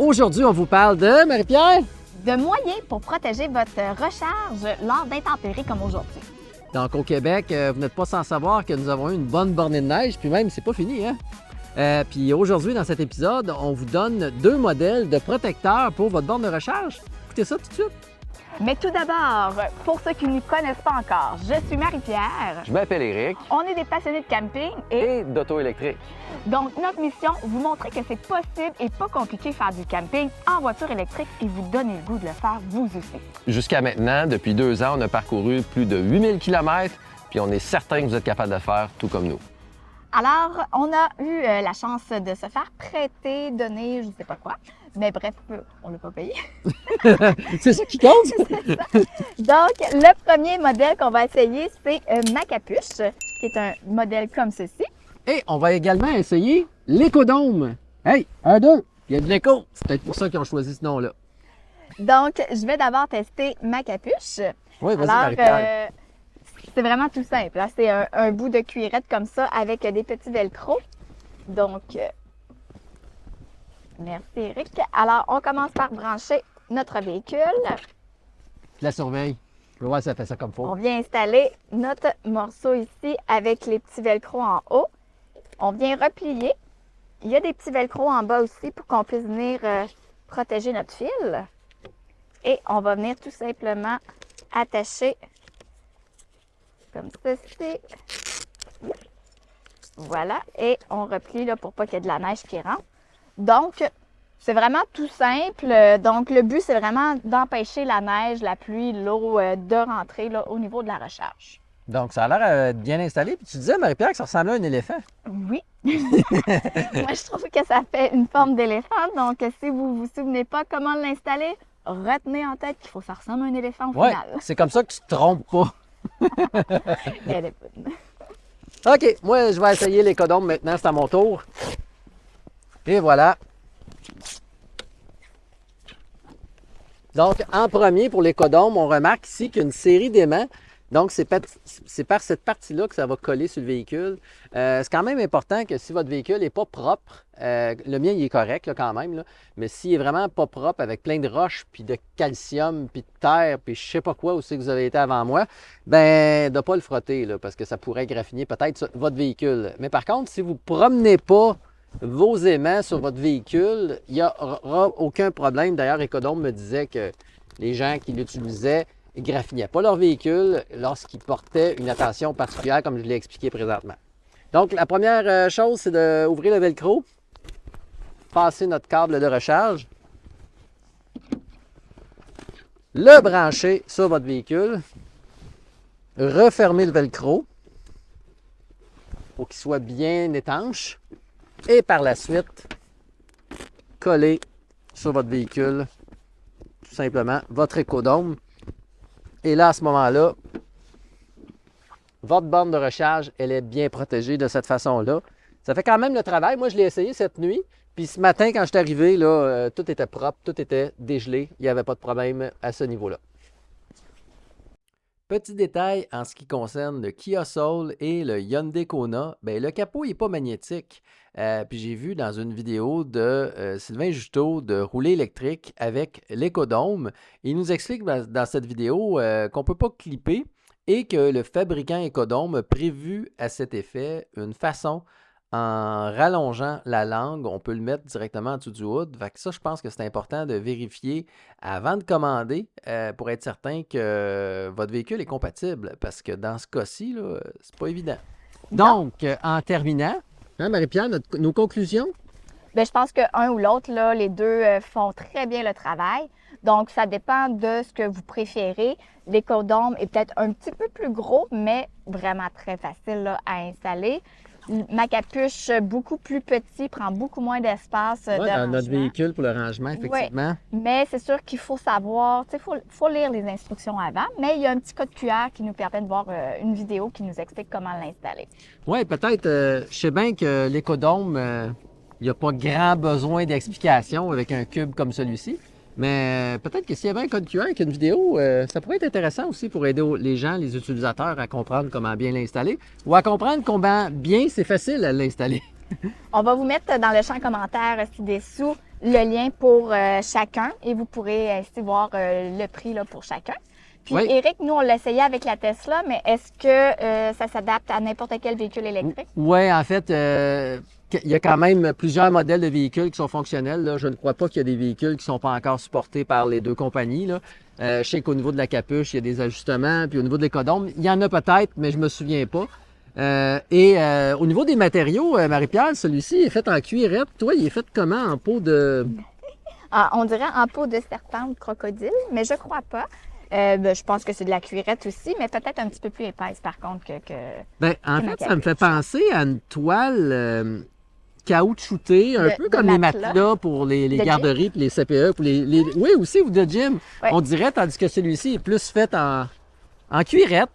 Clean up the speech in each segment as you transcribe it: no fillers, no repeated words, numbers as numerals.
Aujourd'hui, on vous parle de Marie-Pierre. De moyens pour protéger votre recharge lors d'intempéries comme aujourd'hui. Donc, au Québec, vous n'êtes pas sans savoir que nous avons eu une bonne bornée de neige, puis même, c'est pas fini, hein? Puis aujourd'hui, dans cet épisode, on vous donne 2 modèles de protecteurs pour votre borne de recharge. Écoutez ça tout de suite. Mais tout d'abord, pour ceux qui ne nous connaissent pas encore, je suis Marie-Pierre. Je m'appelle Éric. On est des passionnés de camping et d'auto électrique. donc notre mission, vous montrer que c'est possible et pas compliqué de faire du camping en voiture électrique et vous donner le goût de le faire vous aussi. Jusqu'à maintenant, depuis 2 ans, on a parcouru plus de 8000 km, puis on est certain que vous êtes capable de le faire tout comme nous. Alors, on a eu la chance de se faire prêter, donner, je ne sais pas quoi. Mais bref, on ne l'a pas payé. C'est ça qui compte? Donc, le premier modèle qu'on va essayer, c'est Macapuche, qui est un modèle comme ceci. Et on va également essayer l'écodôme. Hey, 1, 2, il y a de l'écho. C'est peut-être pour ça qu'ils ont choisi ce nom-là. Donc, je vais d'abord tester Macapuche. Oui, vas-y, Alors, Marie-Pierre. c'est vraiment tout simple. Là, c'est un bout de cuirette comme ça avec des petits velcro. Donc, merci Éric. Alors, on commence par brancher notre véhicule. Je la surveille. Je vais voir si ça fait ça comme faut. On vient installer notre morceau ici avec les petits velcro en haut. On vient replier. Il y a des petits velcro en bas aussi pour qu'on puisse venir protéger notre fil. Et on va venir tout simplement attacher comme ceci. Voilà. Et on replie là, pour pas qu'il y ait de la neige qui rentre. Donc, c'est vraiment tout simple. Donc, le but, c'est vraiment d'empêcher la neige, la pluie, l'eau de rentrer là, au niveau de la recharge. Donc, ça a l'air bien installé. Puis tu disais, Marie-Pierre, que ça ressemblait à un éléphant. Oui. Moi, je trouve que ça fait une forme d'éléphant. Donc, si vous ne vous souvenez pas comment l'installer, retenez en tête qu'il faut que ça ressemble à un éléphant au Oui, final. c'est comme ça que tu te trompes pas. Elle est bonne. OK, moi, je vais essayer l'écodôme maintenant. C'est à mon tour. Et voilà. Donc, en premier, pour l'écodôme, on remarque ici qu'il y a une série d'aimants. Donc, c'est par cette partie-là que ça va coller sur le véhicule. C'est quand même important que si votre véhicule n'est pas propre, le mien, il est correct là, quand même, là, mais s'il est vraiment pas propre avec plein de roches, puis de calcium, puis de terre, puis je sais pas quoi aussi que vous avez été avant moi, ben de ne pas le frotter, là, parce que ça pourrait graffiner peut-être votre véhicule. Mais par contre, si vous ne promenez pas vos aimants sur votre véhicule, il n'y aura aucun problème. D'ailleurs, Ecodome me disait que les gens qui l'utilisaient ne graffinaient pas leur véhicule lorsqu'ils portaient une attention particulière, comme je l'ai expliqué présentement. Donc, la première chose, c'est d'ouvrir le velcro, passer notre câble de recharge, le brancher sur votre véhicule, refermer le velcro pour qu'il soit bien étanche. Et par la suite, coller sur votre véhicule, tout simplement, votre écodôme. Et là, à ce moment-là, votre borne de recharge, elle est bien protégée de cette façon-là. Ça fait quand même le travail. Moi, je l'ai essayé cette nuit. Puis ce matin, quand je suis arrivé, là, tout était propre, tout était dégelé. Il n'y avait pas de problème à ce niveau-là. Petit détail en ce qui concerne le Kia Soul et le Hyundai Kona, bien, le capot n'est pas magnétique. Puis j'ai vu dans une vidéo de Sylvain Juteau de rouler électrique avec l'écodôme. Il nous explique dans cette vidéo qu'on ne peut pas clipper et que le fabricant écodôme a prévu à cet effet une façon en rallongeant la langue, on peut le mettre directement en dessous du hood. Fait que ça, je pense que c'est important de vérifier avant de commander pour être certain que votre véhicule est compatible. Parce que dans ce cas-ci, là, c'est pas évident. Donc, en terminant, hein, Marie-Pierre, nos conclusions? Bien, je pense qu'un ou l'autre, là, les deux font très bien le travail. Donc, ça dépend de ce que vous préférez. L'écodôme est peut-être un petit peu plus gros, mais vraiment très facile là, à installer. Macapuche, beaucoup plus petit, prend beaucoup moins d'espace de dans notre rangement. véhicule pour le rangement, effectivement. Oui, mais c'est sûr qu'il faut savoir, il faut lire les instructions avant, mais il y a un petit code QR qui nous permet de voir une vidéo qui nous explique comment l'installer. Oui, peut-être, je sais bien que l'écodôme, il n'y a pas grand besoin d'explication avec un cube comme celui-ci. Mais peut-être que s'il y avait un code QR avec une vidéo, ça pourrait être intéressant aussi pour aider les gens, les utilisateurs, à comprendre comment bien l'installer ou à comprendre comment bien c'est facile à l'installer. On va vous mettre dans le champ commentaire ci-dessous le lien pour chacun et vous pourrez ainsi voir le prix là, pour chacun. Puis, Oui. Éric, nous, on l'essayait avec la Tesla, mais est-ce que ça s'adapte à n'importe quel véhicule électrique? Oui, en fait, il y a quand même plusieurs modèles de véhicules qui sont fonctionnels. Là. Je ne crois pas qu'il y a des véhicules qui ne sont pas encore supportés par les deux compagnies. Là. Je sais qu'au niveau de la capuche, il y a des ajustements. Puis au niveau de l'écodôme, il y en a peut-être, mais je ne me souviens pas. Au niveau des matériaux, Marie-Pierre, celui-ci est fait en cuirette. Toi, il est fait comment? En peau de... Ah, on dirait en peau de serpent ou de crocodile, mais je crois pas. Je pense que c'est de la cuirette aussi, mais peut-être un petit peu plus épaisse par contre que... Ben, en que ma fait, ça me fait capuche. penser à une toile caoutchoutée, un De- peu de comme les matelas. matelas pour les De gym. garderies puis les CPE. Pour oui, aussi, ou de gym. Ouais. On dirait, tandis que celui-ci est plus fait en cuirette.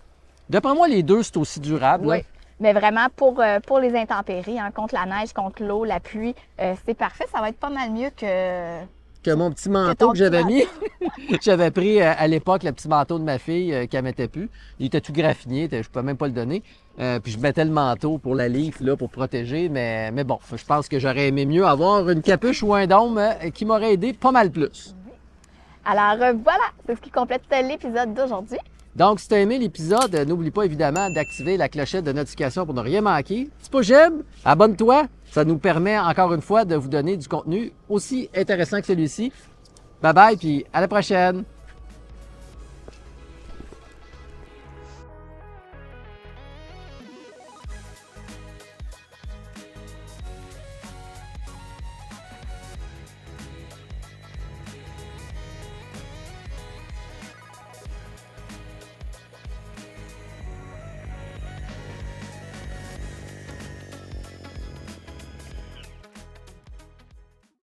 D'après moi, les deux, c'est aussi durable. là. Oui. Mais vraiment, pour les intempéries, hein, contre la neige, contre l'eau, la pluie, c'est parfait. Ça va être pas mal mieux Que mon petit manteau ton que j'avais petit mis. J'avais pris à l'époque le petit manteau de ma fille qu'elle mettait plus. Il était tout graffiné, je ne pouvais même pas le donner. Puis je mettais le manteau pour la livre là, pour protéger. Mais bon, je pense que j'aurais aimé mieux avoir une capuche ou un dôme qui m'aurait aidé pas mal plus. Alors voilà, c'est ce qui complète l'épisode d'aujourd'hui. Donc, si tu as aimé l'épisode, n'oublie pas évidemment d'activer la clochette de notification pour ne rien manquer. Si pas j'aime, abonne-toi. Ça nous permet encore une fois de vous donner du contenu aussi intéressant que celui-ci. Bye bye, puis à la prochaine!